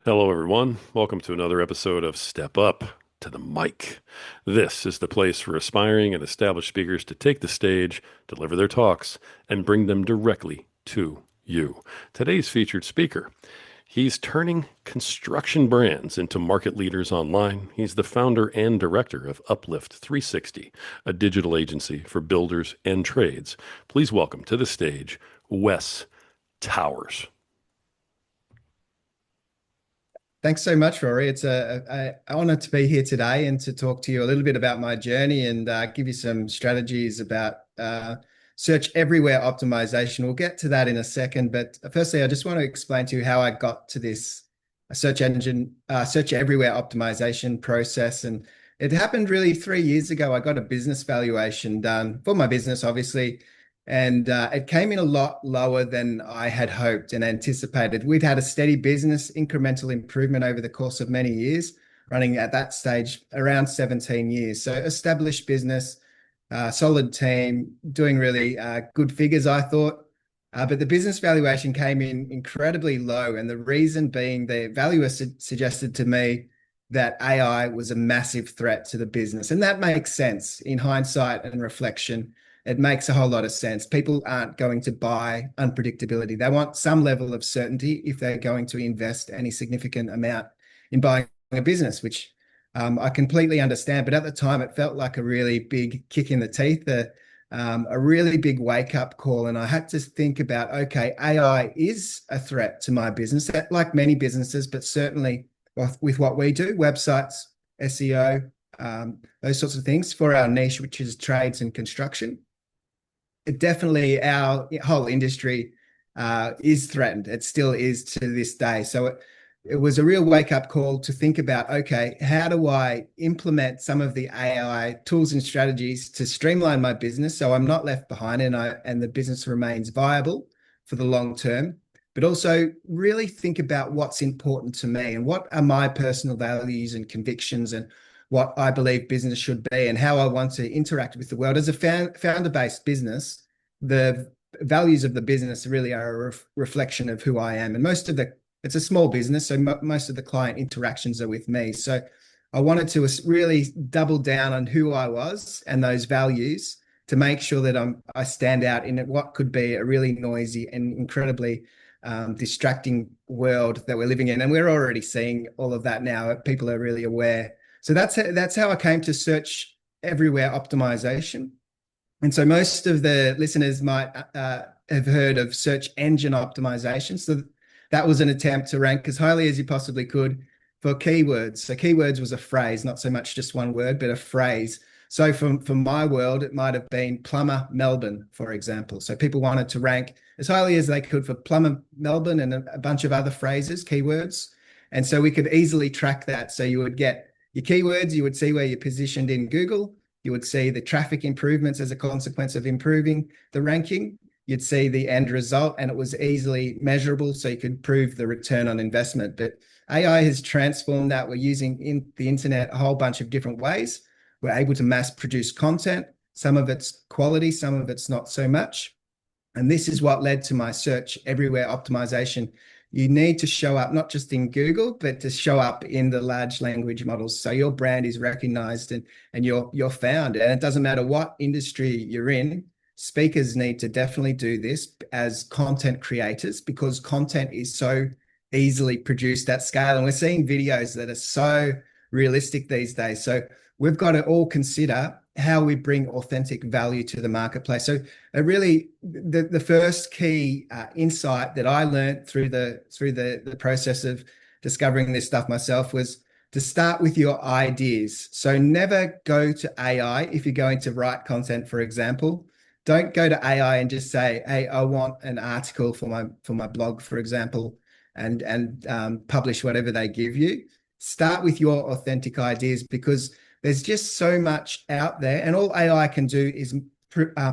Hello, everyone. Welcome to another episode of Step Up to the Mic. This is the place for aspiring and established speakers to take the stage, deliver their talks, and bring them directly to you. Today's featured speaker. He's turning construction brands into market leaders online. He's the founder and director of Uplift 360, a digital agency for builders and trades. Please welcome to the stage Wes Towers. Thanks so much, Rory. It's a honor to be here today and to talk to you a little bit about my journey and give you some strategies about search everywhere optimization. We'll get to that in a second, but firstly, I just want to explain to you how I got to this search everywhere optimization process. And it happened really 3 years ago. I got a business valuation done for my business, obviously, and it came in a lot lower than I had hoped and anticipated. We'd had a steady business, incremental improvement over the course of many years, running at that stage around 17 years. So established business, solid team, doing really good figures, I thought. But the business valuation came in incredibly low. And the reason being the valuer suggested to me that AI was a massive threat to the business. And that makes sense in hindsight and reflection. It makes a whole lot of sense. People aren't going to buy unpredictability. They want some level of certainty if they're going to invest any significant amount in buying a business, which I completely understand. But at the time, it felt like a really big kick in the teeth, a really big wake-up call. And I had to think about, okay, AI is a threat to my business, like many businesses, but certainly with what we do, websites, SEO, those sorts of things for our niche, which is trades and construction. It definitely, our whole industry is threatened. It still is to this day. So it was a real wake-up call to think about, okay, how do I implement some of the AI tools and strategies to streamline my business so I'm not left behind and the business remains viable for the long term, but also really think about what's important to me and what are my personal values and convictions and what I believe business should be and how I want to interact with the world. As a founder-based business, the values of the business really are a reflection of who I am. And it's a small business, so most of the client interactions are with me. So I wanted to really double down on who I was and those values to make sure that I stand out in what could be a really noisy and incredibly distracting world that we're living in. And we're already seeing all of that now. People are really aware. So that's how I came to search everywhere optimization. And so most of the listeners might have heard of search engine optimization. So that was an attempt to rank as highly as you possibly could for keywords. So keywords was a phrase, not so much just one word, but a phrase. So from my world, it might have been plumber Melbourne, for example. So people wanted to rank as highly as they could for plumber Melbourne and a bunch of other phrases, keywords. And so we could easily track that. So you would get your keywords, you would see where you're positioned in Google. You would see the traffic improvements as a consequence of improving the ranking. You'd see the end result, and it was easily measurable, so you could prove the return on investment. But AI has transformed that. We're using the internet a whole bunch of different ways. We're able to mass produce content. Some of it's quality, some of it's not so much. And this is what led to my search everywhere optimization. You need to show up not just in Google, but to show up in the large language models. So your brand is recognized and you're found. And it doesn't matter what industry you're in, speakers need to definitely do this as content creators because content is so easily produced at scale. And we're seeing videos that are so realistic these days. So we've got to all consider how we bring authentic value to the marketplace. So really, the first key insight that I learned through the process of discovering this stuff myself was to start with your ideas. So never go to AI if you're going to write content, for example. Don't go to AI and just say, "Hey, I want an article for my blog, for example," and publish whatever they give you. Start with your authentic ideas because there's just so much out there, and all AI can do is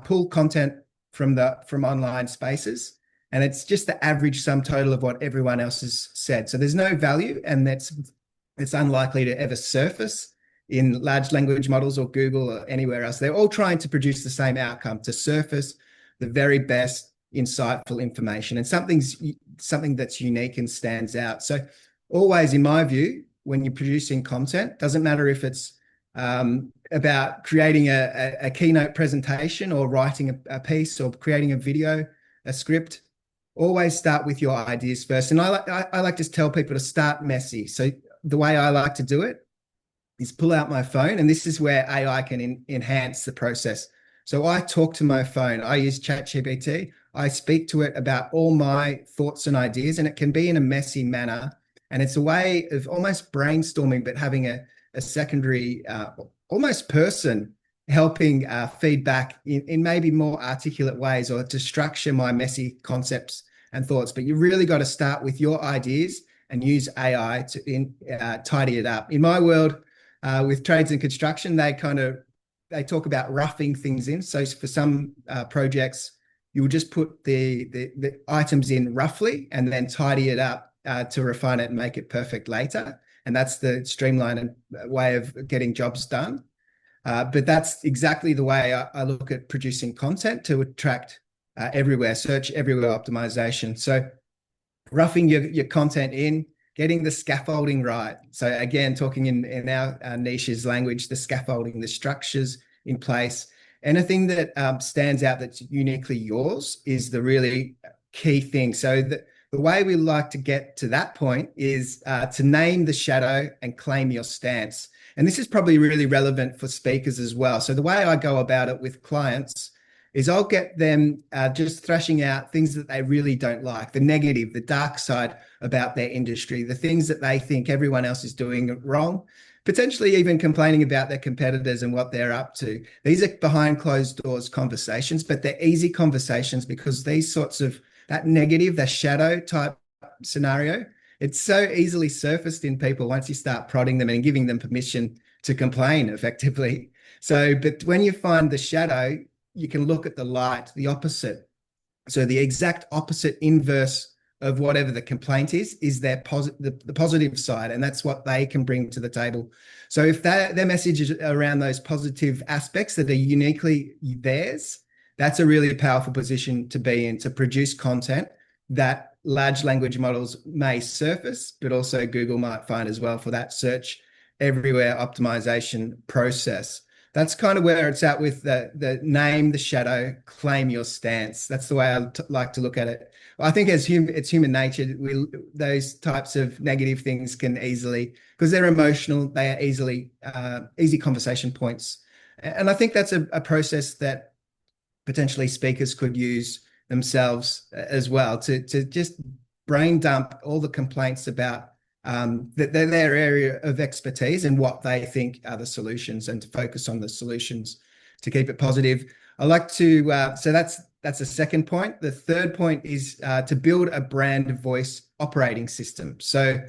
pull content from online spaces, and it's just the average sum total of what everyone else has said. So there's no value, and it's unlikely to ever surface in large language models or Google or anywhere else. They're all trying to produce the same outcome, to surface the very best insightful information and something that's unique and stands out. So always, in my view, when you're producing content, doesn't matter if it's about creating a keynote presentation or writing a piece or creating a video, a script, always start with your ideas first. And I like to tell people to start messy. So the way I like to do it is pull out my phone, and this is where AI can enhance the process. So I talk to my phone. I use ChatGPT. I speak to it about all my thoughts and ideas, and it can be in a messy manner. And it's a way of almost brainstorming, but having a secondary, almost person helping feedback in maybe more articulate ways, or to structure my messy concepts and thoughts. But you really got to start with your ideas and use AI to tidy it up. In my world, with trades and construction, they talk about roughing things in. So for some projects, you will just put the items in roughly and then tidy it up to refine it and make it perfect later. And that's the streamlined way of getting jobs done. But that's exactly the way I look at producing content to attract everywhere, search everywhere optimization. So roughing your content in, getting the scaffolding right. So again, talking in our niche's language, the scaffolding, the structures in place. Anything that stands out that's uniquely yours is the really key thing. So the way we like to get to that point is to name the shadow and claim your stance. And this is probably really relevant for speakers as well. So the way I go about it with clients is I'll get them just thrashing out things that they really don't like, the negative, the dark side about their industry, the things that they think everyone else is doing wrong, potentially even complaining about their competitors and what they're up to. These are behind closed doors conversations, but they're easy conversations because these sorts of that negative, the shadow type scenario, it's so easily surfaced in people once you start prodding them and giving them permission to complain effectively. So, but when you find the shadow, you can look at the light, the opposite. So the exact opposite inverse of whatever the complaint is their the positive side, and that's what they can bring to the table. So if their message is around those positive aspects that are uniquely theirs, that's a really powerful position to be in, to produce content that large language models may surface, but also Google might find as well for that search everywhere optimization process. That's kind of where it's at with the name the shadow, claim your stance. That's the way I like to look at it. I think it's human nature. Those types of negative things can easily, because they're emotional, they are easy conversation points. And I think that's a process that potentially speakers could use themselves as well, to just brain dump all the complaints about their area of expertise and what they think are the solutions, and to focus on the solutions to keep it positive. I like to, so that's the second point. The third point is to build a brand voice operating system. So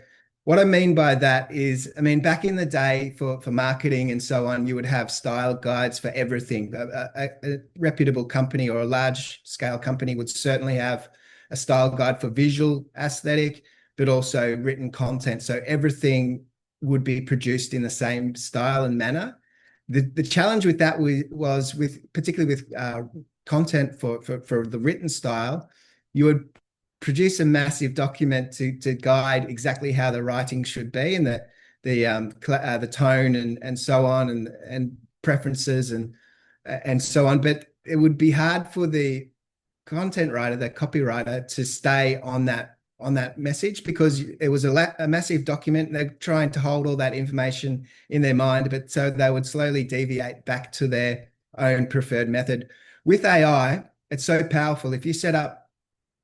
what I mean by that is, I mean, back in the day for marketing and so on, you would have style guides for everything. A reputable company or a large scale company would certainly have a style guide for visual aesthetic, but also written content. So everything would be produced in the same style and manner. The challenge with that was particularly with content for the written style, you would produce a massive document to guide exactly how the writing should be, and the tone and so on, and preferences and so on. But it would be hard for the content writer, the copywriter, to stay on that message, because it was a massive document. They're trying to hold all that information in their mind, but so they would slowly deviate back to their own preferred method. With AI, it's so powerful. If you set up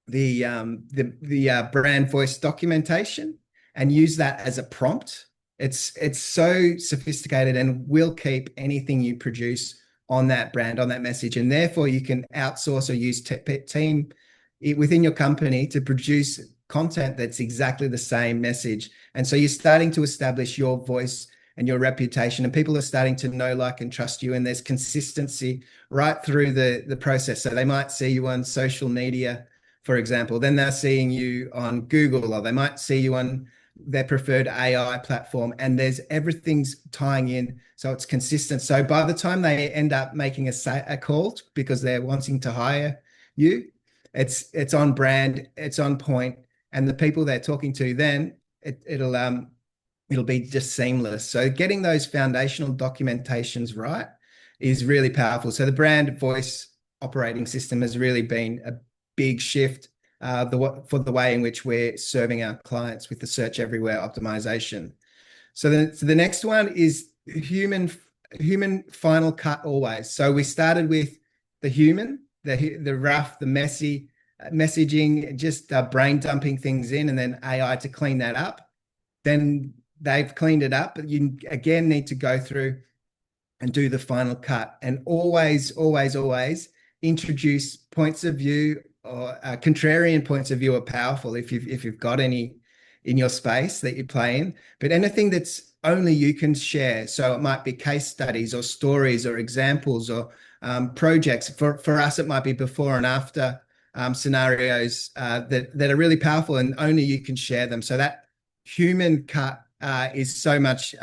the brand voice documentation and use that as a prompt, it's so sophisticated and will keep anything you produce on that brand, on that message, and therefore you can outsource or use team within your company to produce content that's exactly the same message. And so you're starting to establish your voice and your reputation, and people are starting to know, like, and trust you, and there's consistency right through the process. So they might see you on social media, for example, then they're seeing you on Google, or they might see you on their preferred AI platform, and there's everything's tying in, so it's consistent. So by the time they end up making a call because they're wanting to hire you, it's on brand, it's on point, and the people they're talking to then it'll be just seamless. So getting those foundational documentations right is really powerful. So the brand voice operating system has really been a big shift for the way in which we're serving our clients with the search everywhere optimization. So the next one is human final cut always. So we started with the human, the rough, the messy messaging, just brain dumping things in, and then AI to clean that up. Then they've cleaned it up, but you again need to go through and do the final cut, and always introduce points of view, or contrarian points of view are powerful if you've got any in your space that you play in, but anything that's only you can share. So it might be case studies or stories or examples or projects. For us, it might be before and after scenarios that are really powerful and only you can share them. So that human cut is so much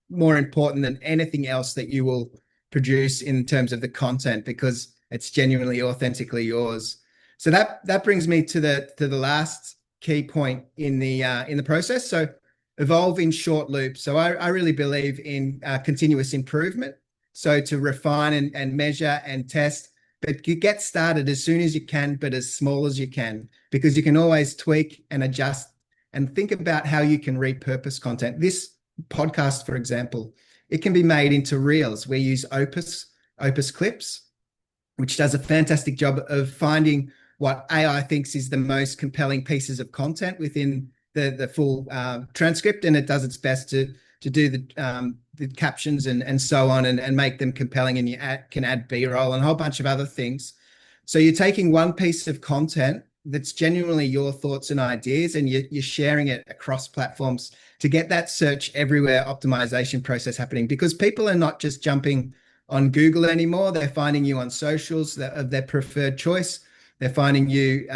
more important than anything else that you will produce in terms of the content, because it's genuinely authentically yours. So that brings me to the last key point in the process. So evolve in short loops. So I really believe in continuous improvement. So to refine and measure and test, but you get started as soon as you can, but as small as you can, because you can always tweak and adjust and think about how you can repurpose content. This podcast, for example, it can be made into reels. We use Opus Clips, which does a fantastic job of finding what AI thinks is the most compelling pieces of content within the full transcript, and it does its best to do the captions and so on, and make them compelling, and can add B-roll and a whole bunch of other things. So you're taking one piece of content that's genuinely your thoughts and ideas, and you're sharing it across platforms to get that search everywhere optimization process happening, because people are not just jumping on Google anymore. They're finding you on socials of their preferred choice. They're finding you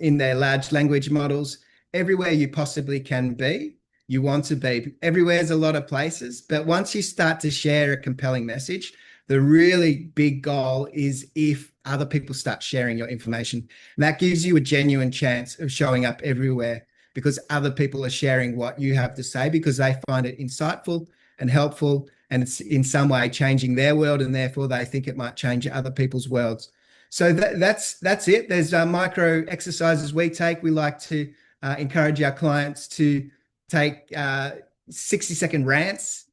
in their large language models, everywhere you possibly can be. You want to be. Everywhere's a lot of places, but once you start to share a compelling message, the really big goal is if other people start sharing your information. And that gives you a genuine chance of showing up everywhere, because other people are sharing what you have to say, because they find it insightful and helpful, and it's in some way changing their world, and therefore they think it might change other people's worlds. So that's it. There's micro exercises we take. We like to encourage our clients to take 60-second rants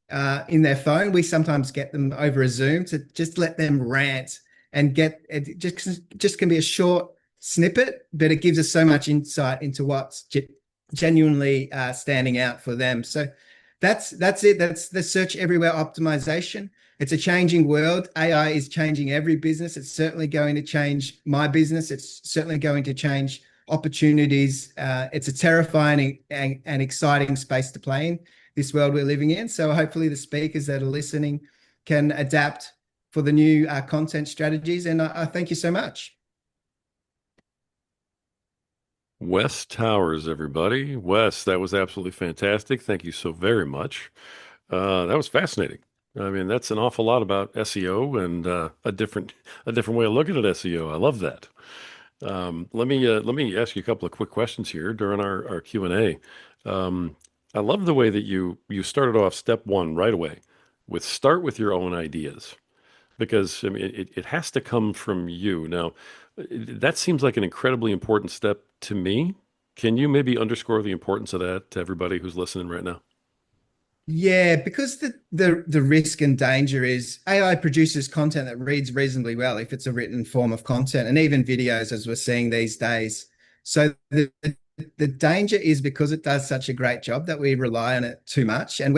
in their phone. We sometimes get them over a Zoom to just let them rant, and get it just can be a short snippet, but it gives us so much insight into what's genuinely standing out for them. So that's it. That's the search everywhere optimization. It's a changing world. AI is changing every business. It's certainly going to change my business. It's certainly going to change opportunities. It's a terrifying and exciting space to play in, this world we're living in. So hopefully the speakers that are listening can adapt for the new content strategies. And I thank you so much. Wes Towers, everybody. Wes, that was absolutely fantastic. Thank you so very much. That was fascinating. I mean, that's an awful lot about SEO and a different way of looking at SEO. I love that. Let me ask you a couple of quick questions here during our Q&A. I love the way that you started off step one right away with start with your own ideas, because I mean it has to come from you. Now, that seems like an incredibly important step to me. Can you maybe underscore the importance of that to everybody who's listening right now? Yeah, because the risk and danger is AI produces content that reads reasonably well if it's a written form of content, and even videos, as we're seeing these days. So the danger is because it does such a great job that we rely on it too much. And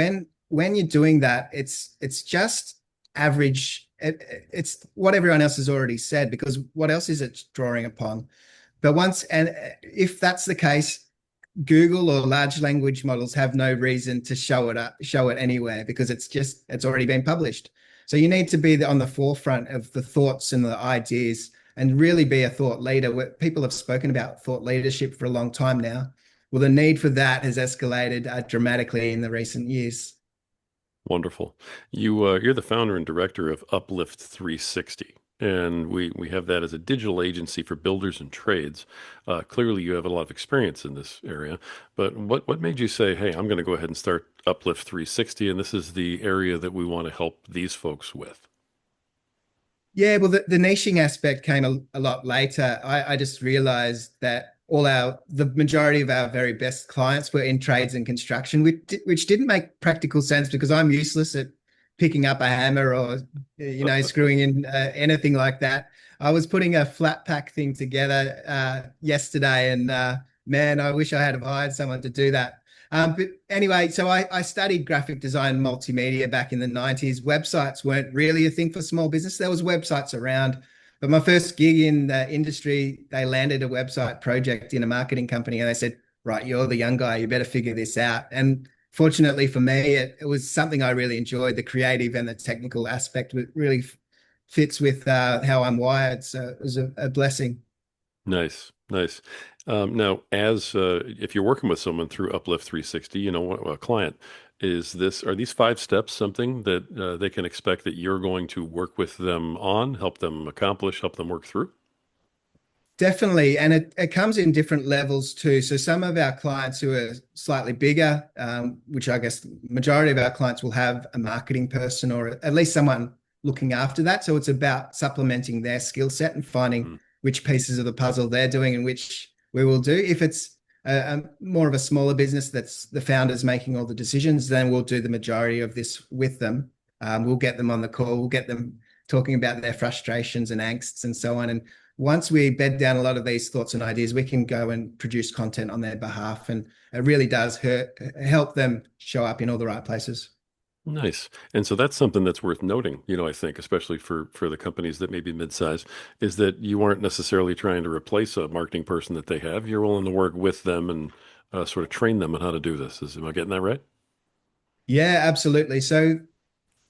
when you're doing that, it's just average. It's what everyone else has already said, because what else is it drawing upon? But if that's the case, Google or large language models have no reason to show it anywhere, because it's already been published. So you need to be on the forefront of the thoughts and the ideas, and really be a thought leader. People have spoken about thought leadership for a long time now. Well, the need for that has escalated dramatically in the recent years. Wonderful. You're the founder and director of Uplift 360. And we have that as a digital agency for builders and trades. Clearly, you have a lot of experience in this area. But what made you say, "Hey, I'm going to go ahead and start Uplift 360, and this is the area that we want to help these folks with"? Yeah, well, the niching aspect came a lot later. I just realized that the majority of our very best clients were in trades and construction, which didn't make practical sense because I'm useless at picking up a hammer or, screwing in anything like that. I was putting a flat pack thing together yesterday, and man, I wish I had have hired someone to do that. But anyway, so I studied graphic design and multimedia back in the 90s. Websites weren't really a thing for small business. There was websites around, but my first gig in the industry, they landed a website project in a marketing company and they said, right, you're the young guy, you better figure this out. And fortunately for me, it was something I really enjoyed. The creative and the technical aspect really fits with how I'm wired. So it was a blessing. Nice, nice. Now, as if you're working with someone through Uplift 360, a client, are these 5 steps something that they can expect that you're going to work with them on, help them accomplish, help them work through? Definitely. And it comes in different levels too. So some of our clients who are slightly bigger, which I guess majority of our clients will have a marketing person or at least someone looking after that. So it's about supplementing their skill set and finding Mm, which pieces of the puzzle they're doing and which we will do. If it's a more of a smaller business that's the founders making all the decisions, then we'll do the majority of this with them. We'll get them on the call. We'll get them talking about their frustrations and angsts and so on. And once we bed down a lot of these thoughts and ideas, we can go and produce content on their behalf. And it really does help them show up in all the right places. nice. And so that's something that's worth noting, I think, especially for the companies that may be mid-size, is that you aren't necessarily trying to replace a marketing person that they have. You're willing to work with them and sort of train them on how to do this. Am I getting that right? Yeah, absolutely. So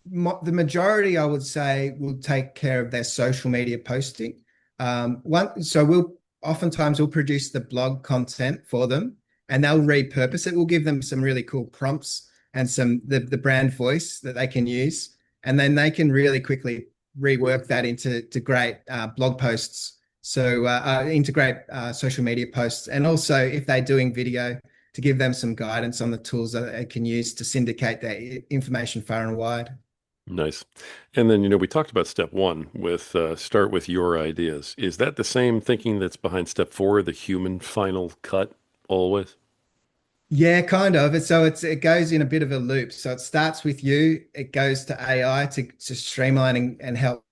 the majority, I would say, will take care of their social media posting. So we'll produce the blog content for them, and they'll repurpose it. We'll give them some really cool prompts and the brand voice that they can use, and then they can really quickly rework that into great blog posts. So integrate social media posts, and also if they're doing video, to give them some guidance on the tools that they can use to syndicate their information far and wide. Nice. And then, we talked about step one with start with your ideas. Is that the same thinking that's behind step four, the human final cut always? Yeah, kind of. It goes in a bit of a loop. So it starts with you, it goes to AI to streamline and help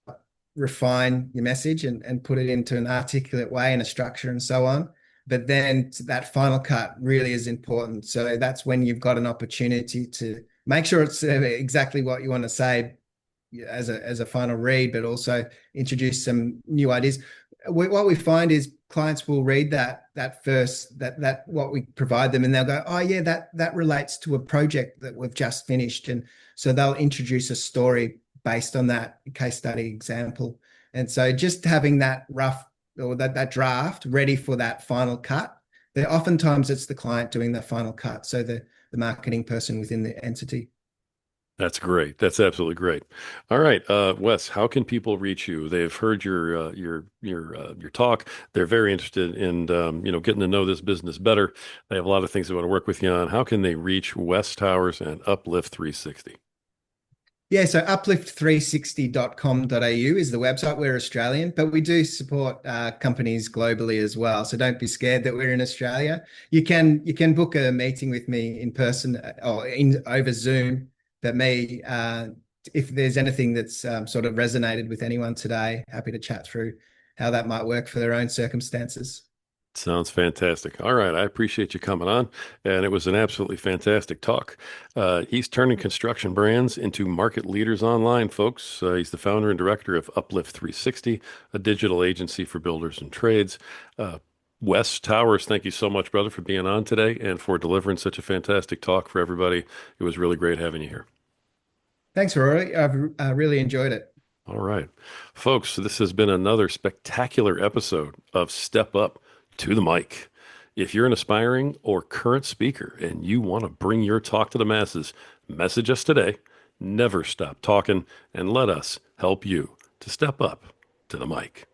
refine your message and put it into an articulate way and a structure and so on. But then that final cut really is important. So that's when you've got an opportunity to make sure it's exactly what you want to say as a final read, but also introduce some new ideas. What we find is clients will read that first that what we provide them, and they'll go, "Oh yeah, that relates to a project that we've just finished," and so they'll introduce a story based on that case study example. And so just having that rough or that draft ready for that final cut. Oftentimes it's the client doing the final cut, so the marketing person within the entity. That's great. That's absolutely great. All right, Wes, how can people reach you? They've heard your talk. They're very interested in getting to know this business better. They have a lot of things they want to work with you on. How can they reach Wes Towers and Uplift 360? Yeah, so uplift360.com.au is the website. We're Australian, but we do support companies globally as well. So don't be scared that we're in Australia. You can book a meeting with me in person or over Zoom. But if there's anything that's sort of resonated with anyone today, happy to chat through how that might work for their own circumstances. Sounds fantastic. All right. I appreciate you coming on. And it was an absolutely fantastic talk. He's turning construction brands into market leaders online, folks. He's the founder and director of Uplift 360, a digital agency for builders and trades. Wes Towers, thank you so much, brother, for being on today and for delivering such a fantastic talk for everybody. It was really great having you here. Thanks, Rory. I've really enjoyed it. All right. Folks, this has been another spectacular episode of Step Up to the Mic. If you're an aspiring or current speaker and you want to bring your talk to the masses, message us today. Never stop talking and let us help you to step up to the mic.